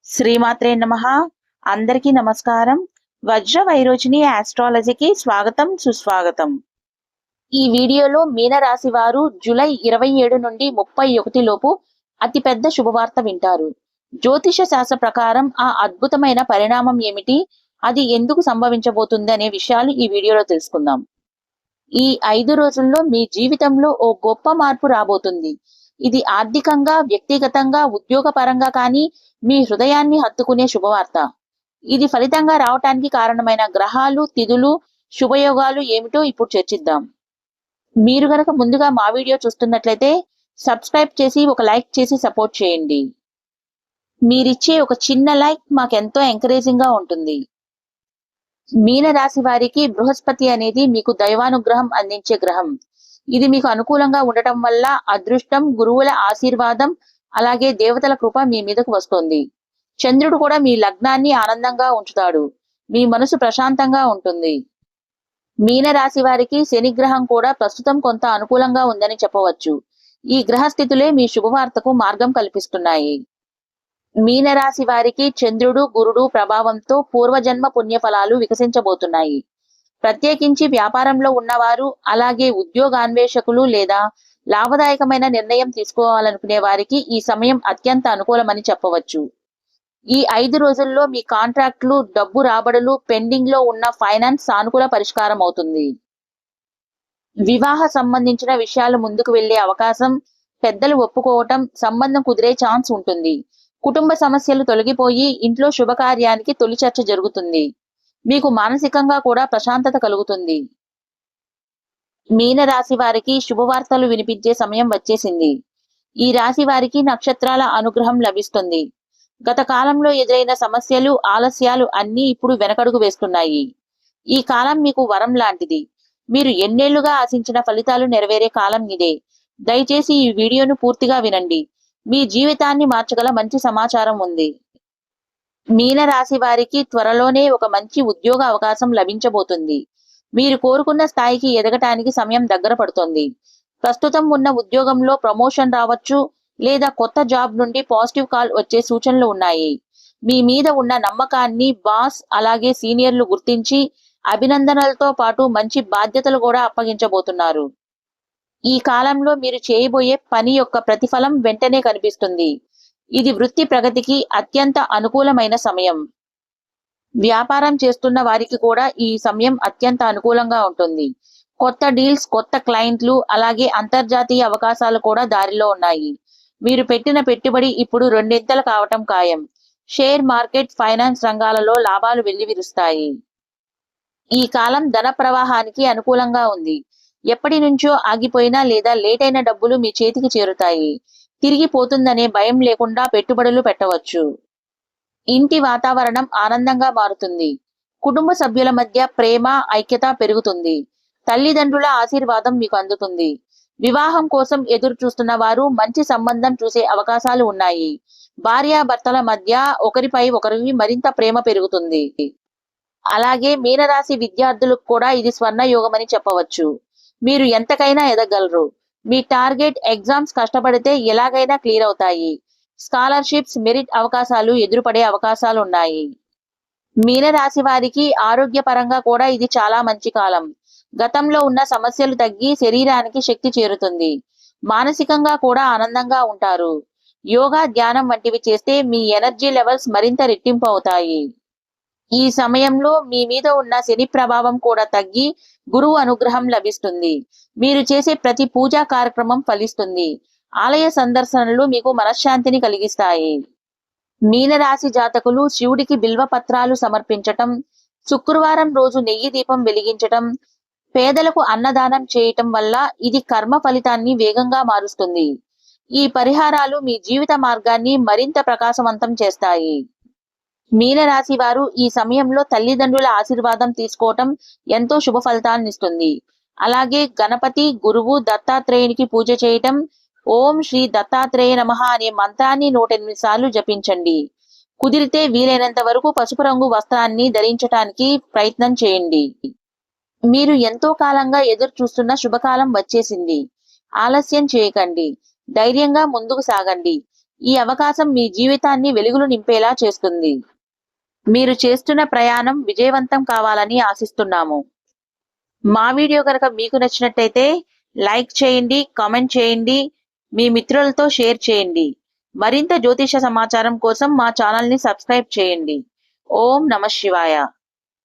శ్రీమాత్రే నమః. అందరికీ నమస్కారం. వజ్ర వైరోచిని ఆస్ట్రాలజీకి స్వాగతం, సుస్వాగతం. ఈ వీడియోలో మీనరాశి వారు జూలై 27 నుండి 31 లోపు అతిపెద్ద శుభవార్త వింటారు. జ్యోతిష శాస్త్ర ప్రకారం ఆ అద్భుతమైన పరిణామం ఏమిటి, అది ఎందుకు సంభవించబోతుంది అనే విషయాలు ఈ వీడియోలో తెలుసుకుందాం. ఈ 5 రోజుల్లో మీ జీవితంలో ఓ గొప్ప మార్పు రాబోతుంది. ఇది ఆర్థికంగా, వ్యక్తిగతంగా, ఉద్యోగపరంగా కానీ మీ హృదయాన్ని హత్తుకునే శుభవార్త. ఇది ఫలితంగా రావటానికి కారణమైన గ్రహాలు, తిథులు, శుభయోగాలు ఏమిటో ఇప్పుడు చర్చిద్దాం. మీరు గనక ముందుగా మా వీడియో చూస్తున్నట్లయితే సబ్స్క్రైబ్ చేసి ఒక లైక్ చేసి సపోర్ట్ చేయండి. మీరిచ్చే ఒక చిన్న లైక్ మాకెంతో ఎంకరేజింగ్ గా ఉంటుంది. మీన రాశి వారికి బృహస్పతి అనేది మీకు దైవానుగ్రహం అందించే గ్రహం. ఇది మీకు అనుకూలంగా ఉండటం వల్ల అదృష్టం, గురువుల ఆశీర్వాదం, అలాగే దేవతల కృప మీ మీదకు వస్తుంది. చంద్రుడు కూడా మీ లగ్నాన్ని ఆనందంగా ఉంచుతాడు. మీ మనసు ప్రశాంతంగా ఉంటుంది. మీన రాశి వారికి శని గ్రహం కూడా ప్రస్తుతం కొంత అనుకూలంగా ఉందని చెప్పవచ్చు. ఈ గ్రహస్థితులే మీ శుభవార్తకు మార్గం కల్పిస్తున్నాయి. మీనరాశి వారికి చంద్రుడు, గురుడు ప్రభావంతో పూర్వజన్మ పుణ్యఫలాలు వికసించబోతున్నాయి. ప్రత్యేకించి వ్యాపారంలో ఉన్నవారు, అలాగే ఉద్యోగాన్వేషకులు లేదా లాభదాయకమైన నిర్ణయం తీసుకోవాలనుకునే వారికి ఈ సమయం అత్యంత అనుకూలమని చెప్పవచ్చు. ఈ 5 రోజుల్లో మీ కాంట్రాక్టులు, డబ్బు రాబడులు, పెండింగ్ లో ఉన్న ఫైనాన్స్ సానుకూల పరిష్కారం అవుతుంది. వివాహ సంబంధించిన విషయాలు ముందుకు వెళ్లే అవకాశం, పెద్దలు ఒప్పుకోవటం, సంబంధం కుదిరే ఛాన్స్ ఉంటుంది. కుటుంబ సమస్యలు తొలగిపోయి ఇంట్లో శుభకార్యానికి తొలి చర్చ జరుగుతుంది. మీకు మానసికంగా కూడా ప్రశాంతత కలుగుతుంది. మీన రాశి వారికి శుభవార్తలు వినిపించే సమయం వచ్చేసింది. ఈ రాశి వారికి నక్షత్రాల అనుగ్రహం లభిస్తుంది. గత కాలంలో ఎదురైన సమస్యలు, ఆలస్యాలు అన్నీ ఇప్పుడు వెనకడుగు వేస్తున్నాయి. ఈ కాలం మీకు వరం లాంటిది. మీరు ఎన్నేళ్లుగా ఆశించిన ఫలితాలు నెరవేరే కాలం ఇదే. దయచేసి ఈ వీడియోను పూర్తిగా వినండి. మీ జీవితాన్ని మార్చగల మంచి సమాచారం ఉంది. మీన రాశి వారికి త్వరలోనే ఒక మంచి ఉద్యోగ అవకాశం లభించబోతుంది. మీరు కోరుకున్న స్థాయికి ఎదగటానికి సమయం దగ్గర పడుతుంది. ప్రస్తుతం ఉన్న ఉద్యోగంలో ప్రమోషన్ రావచ్చు, లేదా కొత్త జాబ్ నుండి పాజిటివ్ కాల్ వచ్చే సూచనలు ఉన్నాయి. మీ మీద ఉన్న నమ్మకాన్ని బాస్, అలాగే సీనియర్లు గుర్తించి అభినందనలతో పాటు మంచి బాధ్యతలు కూడా అప్పగించబోతున్నారు. ఈ కాలంలో మీరు చేయబోయే పని యొక్క ప్రతిఫలం వెంటనే కనిపిస్తుంది. ఇది వృత్తి ప్రగతికి అత్యంత అనుకూలమైన సమయం. వ్యాపారం చేస్తున్న వారికి కూడా ఈ సమయం అత్యంత అనుకూలంగా ఉంటుంది. కొత్త డీల్స్, కొత్త క్లయింట్లు, అలాగే అంతర్జాతీయ అవకాశాలు కూడా దారిలో ఉన్నాయి. మీరు పెట్టిన పెట్టుబడి ఇప్పుడు రెండింతలు కావటం ఖాయం. షేర్ మార్కెట్, ఫైనాన్స్ రంగాలలో లాభాలు వెల్లివిరుస్తాయి. ఈ కాలం ధన ప్రవాహానికి అనుకూలంగా ఉంది. ఎప్పటి నుంచో ఆగిపోయినా లేదా లేట్ అయిన డబ్బులు మీ చేతికి చేరుతాయి. తిరిగి పోతుందనే భయం లేకుండా పెట్టుబడులు పెట్టవచ్చు. ఇంటి వాతావరణం ఆనందంగా మారుతుంది. కుటుంబ సభ్యుల మధ్య ప్రేమ, ఐక్యత పెరుగుతుంది. తల్లిదండ్రుల ఆశీర్వాదం మీకు అందుతుంది. వివాహం కోసం ఎదురు చూస్తున్న వారు మంచి సంబంధం చూసే అవకాశాలు ఉన్నాయి. భార్యాభర్తల మధ్య ఒకరిపై ఒకరికి మరింత ప్రేమ పెరుగుతుంది. అలాగే మీనరాశి విద్యార్థులకు కూడా ఇది స్వర్ణ యోగమని చెప్పవచ్చు. మీరు ఎంతకైనా ఎదగలరు. మీ టార్గెట్ ఎగ్జామ్స్ కష్టపడితే ఎలాగైనా క్లియర్ అవుతాయి. స్కాలర్షిప్స్, మెరిట్ అవకాశాలు ఎదురుపడే అవకాశాలు ఉన్నాయి. మీనరాశి వారికి ఆరోగ్యపరంగా కూడా ఇది చాలా మంచి కాలం. గతంలో ఉన్న సమస్యలు తగ్గి శరీరానికి శక్తి చేరుతుంది. మానసికంగా కూడా ఆనందంగా ఉంటారు. యోగా, ధ్యానం వంటివి చేస్తే మీ ఎనర్జీ లెవెల్స్ మరింత రెట్టింపు అవుతాయి. ఈ సమయంలో మీ మీద ఉన్న శని ప్రభావం కూడా తగ్గి గురువు అనుగ్రహం లభిస్తుంది. మీరు చేసే ప్రతి పూజా కార్యక్రమం ఫలిస్తుంది. ఆలయ సందర్శనలు మీకు మనశ్శాంతిని కలిగిస్తాయి. మీనరాశి జాతకులు శివుడికి బిల్వ పత్రాలు సమర్పించటం, శుక్రవారం రోజు నెయ్యి దీపం వెలిగించటం, పేదలకు అన్నదానం చేయటం వల్ల ఇది కర్మ ఫలితాన్ని వేగంగా మారుస్తుంది. ఈ పరిహారాలు మీ జీవిత మార్గాన్ని మరింత ప్రకాశవంతం చేస్తాయి. మీనరాశి వారు ఈ సమయంలో తల్లిదండ్రుల ఆశీర్వాదం తీసుకోవటం ఎంతో శుభ ఫలితాన్నిస్తుంది. అలాగే గణపతి, గురువు, దత్తాత్రేయునికి పూజ చేయటం, ఓం శ్రీ దత్తాత్రేయ నమః అనే మంత్రాన్ని 108 సార్లు జపించండి. కుదిరితే వీలైనంత వరకు పసుపు రంగు వస్త్రాన్ని ధరించటానికి ప్రయత్నం చేయండి. మీరు ఎంతో కాలంగా ఎదురు చూస్తున్న శుభకాలం వచ్చేసింది. ఆలస్యం చేయకండి. ధైర్యంగా ముందుకు సాగండి. ఈ అవకాశం మీ జీవితాన్ని వెలుగులు నింపేలా చేస్తుంది. మీరు చేస్తున్న ప్రయాణం విజయవంతం కావాలని ఆశిస్తున్నాము. మా వీడియో కనుక మీకు నచ్చినట్టయితే లైక్ చేయండి, కామెంట్ చేయండి, మీ మిత్రులతో షేర్ చేయండి. మరింత జ్యోతిష సమాచారం కోసం మా ఛానల్ని సబ్స్క్రైబ్ చేయండి. ఓం నమః శివాయ.